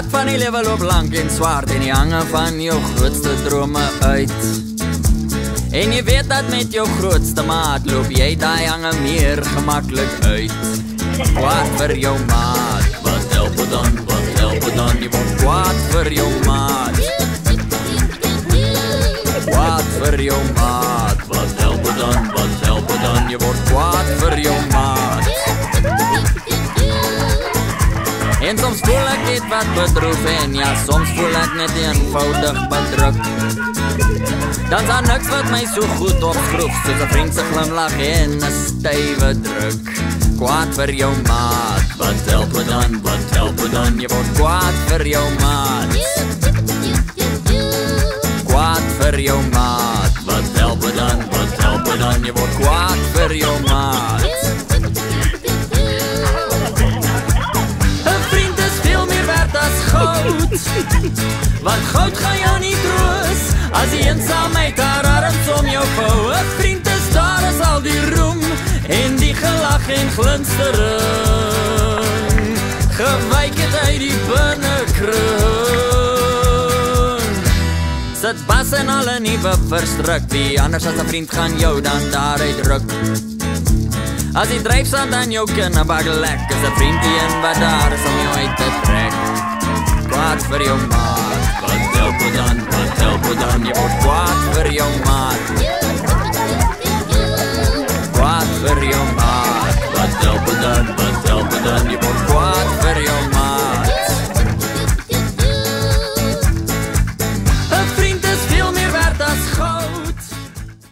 Pad van die lewe loop lank en zwaar en die hangen van jou grootste drome uit. En jy weet dat met jou grootste maat loop jy die hangen meer gemakkelijk uit. Kwaad vir jou maat, wat help het dan, jy word kwaad vir jou maat. Kwaad vir jou maat, wat help het dan, jy word kwaad vir jou maat. En soms voel ek iets wat bedroef en ja, soms voel ek net eenvoudig bedruk. Dan is niks wat my so goed opskroef, soos 'n vriend se glimlach en 'n stywe druk. Kwaad vir jou maat, wat help het dan, jy word kwaad vir jou maat. Kwaad vir jou maat, wat help het dan, jy word kwaad vir jou maat. 'n vriend is veel meer werd as goud, want goud gaan jou nie troos, as die eensaamheid haar arms om jou vou. 'n vriend is daar as al die roem, en die gelach en glinstering, gewyk het uit die binnekring. Sit bas en alle nuwe verstruk, wie anders as 'n vriend gaan jou dan daaruit ruk. As die dryfsand aan jou kinnebak lek, is 'n vriend die een wat daar is om jou uit te trek. Kwaad vir jou maat, wat help het dan, jy word kwaad vir jou maat.